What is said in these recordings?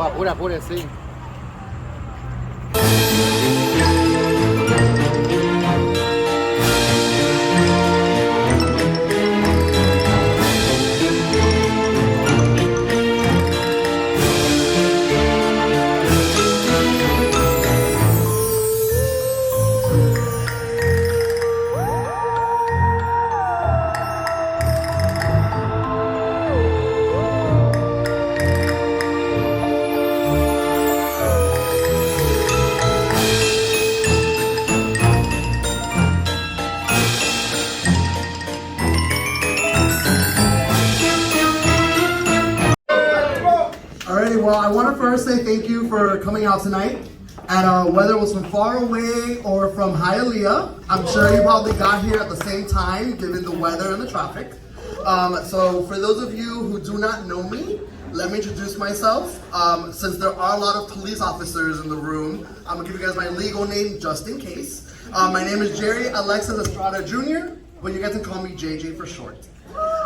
apure, apure, sí. Well, I want to first say thank you for coming out tonight. And whether it was from far away or from Hialeah, I'm sure you probably got here at the same time, given the weather and the traffic. So for those of you who do not know me, let me introduce myself. Since there are a lot of police officers in the room, I'm going to give you guys my legal name just in case. My name is Jerry Alexis Estrada Jr., but you guys can call me JJ for short.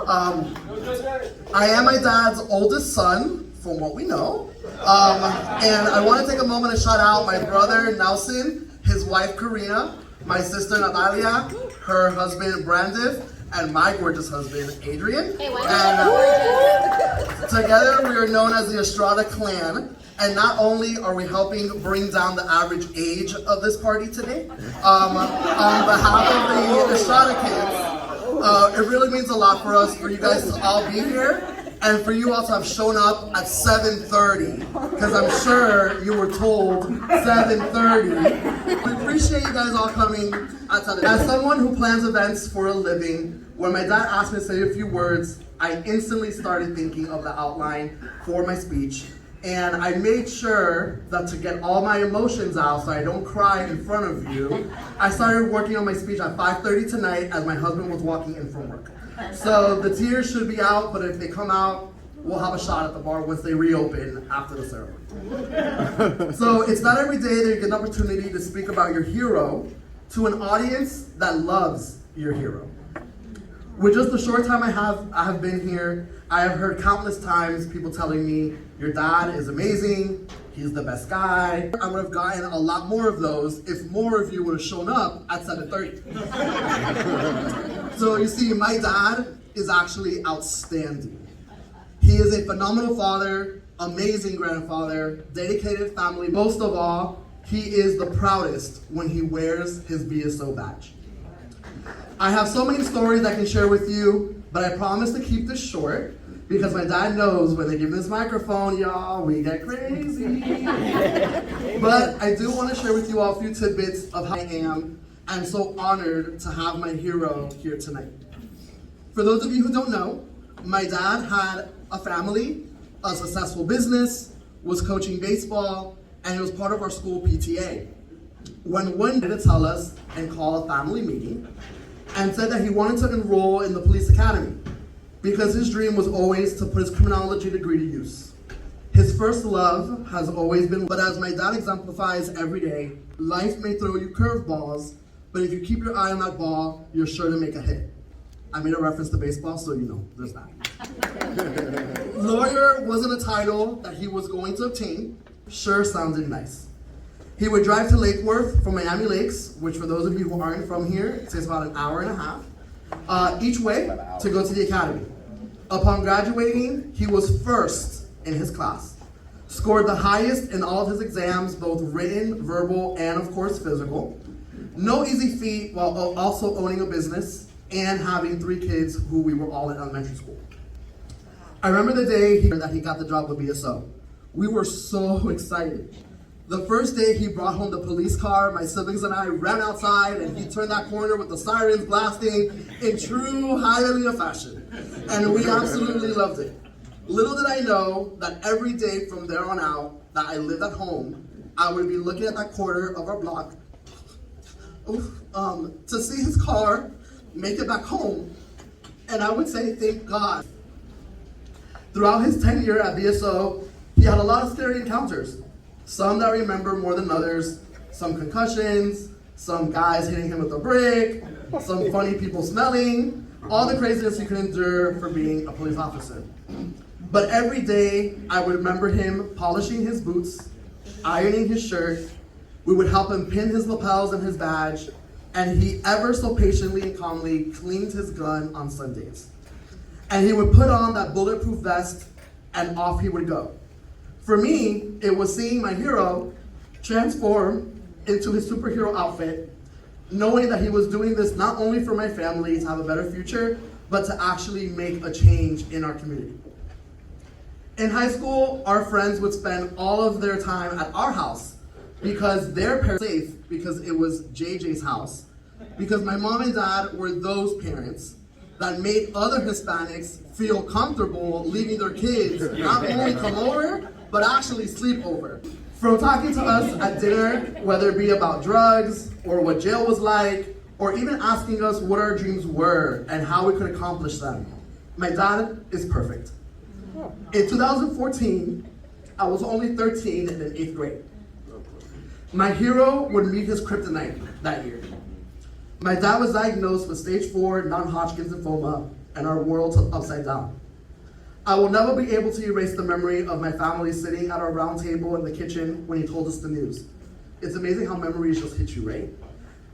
I am my dad's oldest son, from what we know. And I want to take a moment to shout out my brother Nelson, his wife Karina, my sister Natalia, her husband Brandon, and my gorgeous husband Adrian. Hey, and together we are known as the Estrada clan. And not only are we helping bring down the average age of this party today, on behalf of the Estrada kids, it really means a lot for us, for you guys to all be here. And for you all to have shown up at 7:30, because I'm sure you were told 7:30. We appreciate you guys all coming. As someone who plans events for a living, when my dad asked me to say a few words, I instantly started thinking of the outline for my speech. And I made sure that to get all my emotions out so I don't cry in front of you, I started working on my speech at 5:30 tonight as my husband was walking in from work. So the tears should be out, but if they come out, we'll have a shot at the bar once they reopen after the ceremony. So it's not every day that you get an opportunity to speak about your hero to an audience that loves your hero. With just the short time I have been here, I have heard countless times people telling me, your dad is amazing, he's the best guy. I would have gotten a lot more of those if more of you would have shown up at 7:30. So you see, my dad is actually outstanding. He is a phenomenal father, amazing grandfather, dedicated family. Most of all, he is the proudest when he wears his BSO badge. I have so many stories I can share with you, but I promise to keep this short because my dad knows when they give this microphone, y'all, we get crazy. But I do want to share with you all a few tidbits of how I am. I'm so honored to have my hero here tonight. For those of you who don't know, my dad had a family, a successful business, was coaching baseball, and he was part of our school PTA. When one day to tell us and call a family meeting and said that he wanted to enroll in the police academy because his dream was always to put his criminology degree to use. His first love has always been, but as my dad exemplifies every day, life may throw you curveballs, but if you keep your eye on that ball, you're sure to make a hit. I made a reference to baseball, so you know, there's that. Lawyer wasn't a title that he was going to obtain. Sure sounded nice. He would drive to Lake Worth from Miami Lakes, which for those of you who aren't from here, it takes about an hour and a half, each way to go to the academy. Upon graduating, he was first in his class. Scored the highest in all of his exams, both written, verbal, and of course physical. No easy feat while also owning a business and having 3 kids who we were all in elementary school. I remember the day that he got the job with BSO. We were so excited. The first day he brought home the police car, my siblings and I ran outside and he turned that corner with the sirens blasting in true Hialeah fashion. And we absolutely loved it. Little did I know that every day from there on out that I lived at home, I would be looking at that corner of our block to see his car make it back home. And I would say, thank God. Throughout his tenure at BSO, he had a lot of scary encounters. Some that I remember more than others, some concussions, some guys hitting him with a brick, some funny people smelling, all the craziness you can endure for being a police officer. But every day, I would remember him polishing his boots, ironing his shirt. We would help him pin his lapels and his badge, and he ever so patiently and calmly cleaned his gun on Sundays. And he would put on that bulletproof vest, and off he would go. For me, it was seeing my hero transform into his superhero outfit, knowing that he was doing this not only for my family to have a better future, but to actually make a change in our community. In high school, our friends would spend all of their time at our house because their parents were safe, because it was JJ's house, because my mom and dad were those parents that made other Hispanics feel comfortable leaving their kids not only come over, but actually sleep over. From talking to us at dinner, whether it be about drugs or what jail was like, or even asking us what our dreams were and how we could accomplish them, my dad is perfect. In 2014, I was only 13 and in 8th grade. My hero would meet his kryptonite that year. My dad was diagnosed with stage 4 non-Hodgkin's lymphoma, and our world's upside down. I will never be able to erase the memory of my family sitting at our round table in the kitchen when he told us the news. It's amazing how memories just hit you, right?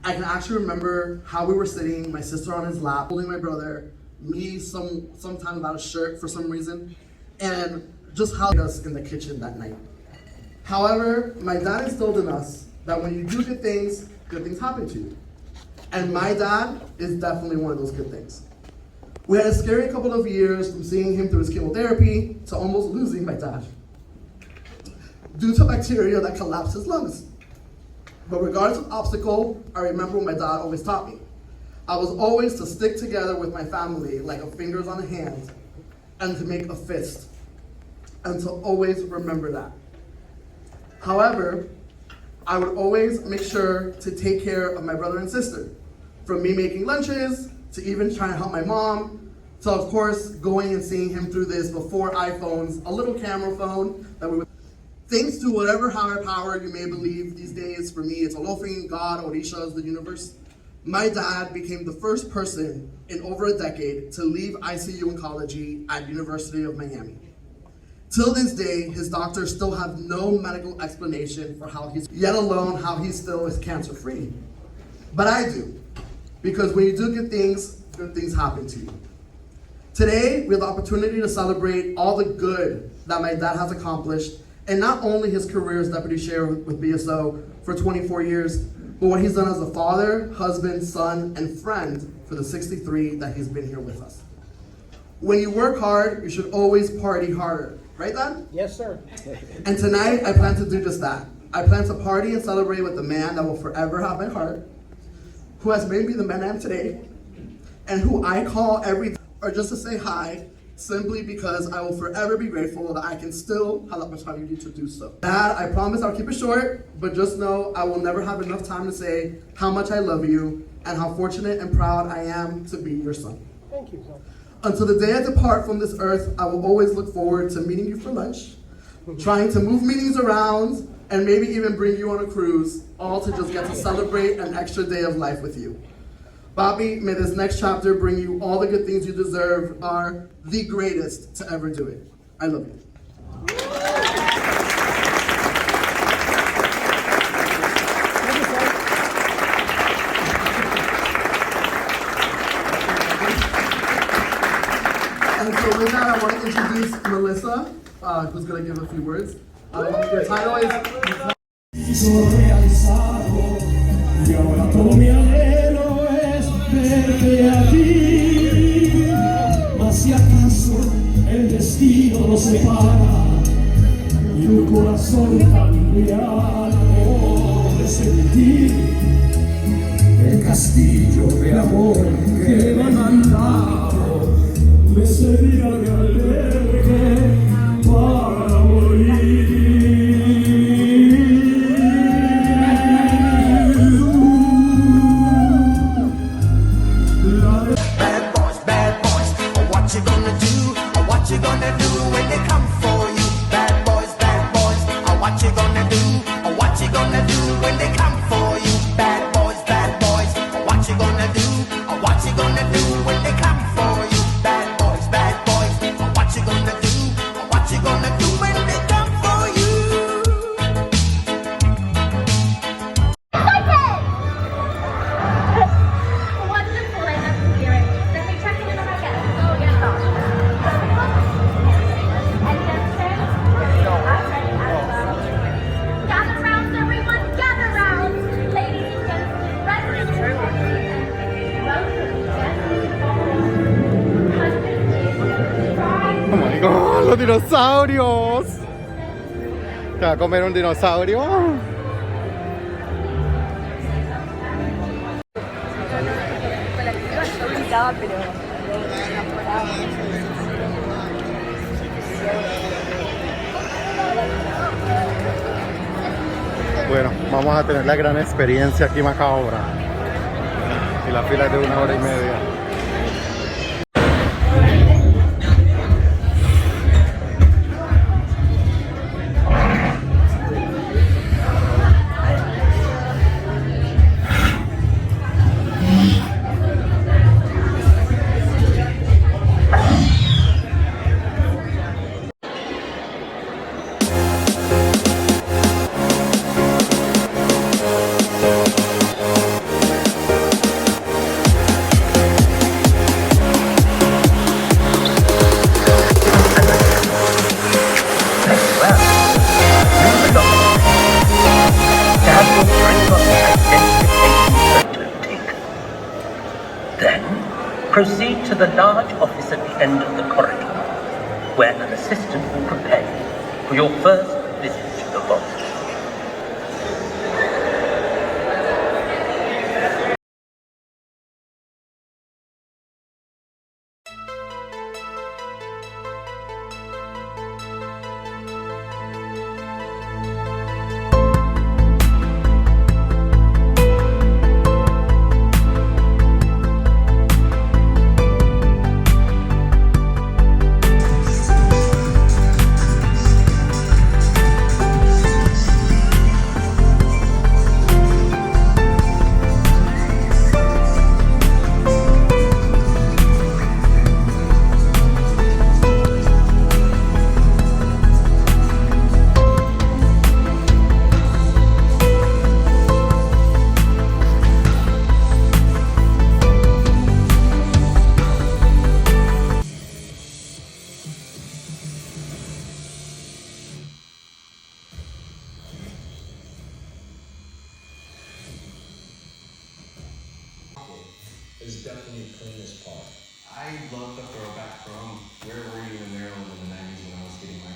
I can actually remember how we were sitting, my sister on his lap, holding my brother, me sometimes without a shirt for some reason, and just how us in the kitchen that night. However, my dad instilled in us that when you do good things happen to you. And my dad is definitely one of those good things. We had a scary couple of years from seeing him through his chemotherapy to almost losing my dad due to bacteria that collapsed his lungs. But regardless of obstacle, I remember what my dad always taught me. I was always to stick together with my family like a fingers on a hand and to make a fist, and to always remember that. However, I would always make sure to take care of my brother and sister, from me making lunches, to even trying to help my mom, to of course going and seeing him through this before iPhones, a little camera phone that we would. Thanks to whatever higher power you may believe these days, for me it's Olofin, God, Orishas, the universe, my dad became the first person in over a decade to leave ICU oncology at University of Miami. Till this day, his doctors still have no medical explanation for how he's, yet alone how he still is cancer-free. But I do, because when you do good things happen to you. Today, we have the opportunity to celebrate all the good that my dad has accomplished, and not only his career as deputy sheriff with BSO for 24 years, but what he's done as a father, husband, son, and friend for the 63 that he's been here with us. When you work hard, you should always party harder. Right, Dad? Yes, sir. And tonight, I plan to do just that. I plan to party and celebrate with the man that will forever have my heart, who has made me the man I am today, and who I call every day, or just to say hi, simply because I will forever be grateful that I can still have the opportunity to do so. Dad, I promise I'll keep it short, but just know I will never have enough time to say how much I love you and how fortunate and proud I am to be your son. Thank you, son. Until the day I depart from this earth, I will always look forward to meeting you for lunch, trying to move meetings around, and maybe even bring you on a cruise, all to just get to celebrate an extra day of life with you. Bobby, may this next chapter bring you all the good things you deserve, are the greatest to ever do it. I love you. And so with that, I want to introduce Melissa, who's going to give a few words. Your title is... Y ahora todo mi anhelo es verte a ti, mas si acaso el destino nos separa y un corazón cambiado de sentir el castillo de amor que me han mandado me servirá de albergue para morir. What you gonna do? dinosaurios. ¿Te va a comer un dinosaurio? Bueno, vamos a tener la gran experiencia aquí macabra. Y la fila es de 1 hora y media. Proceed to the large office at the end of the corridor, where an assistant will prepare you for your first visit to the vault. Is definitely the cleanest part. I love the throwback from where were you in Maryland in the 90s when I was getting my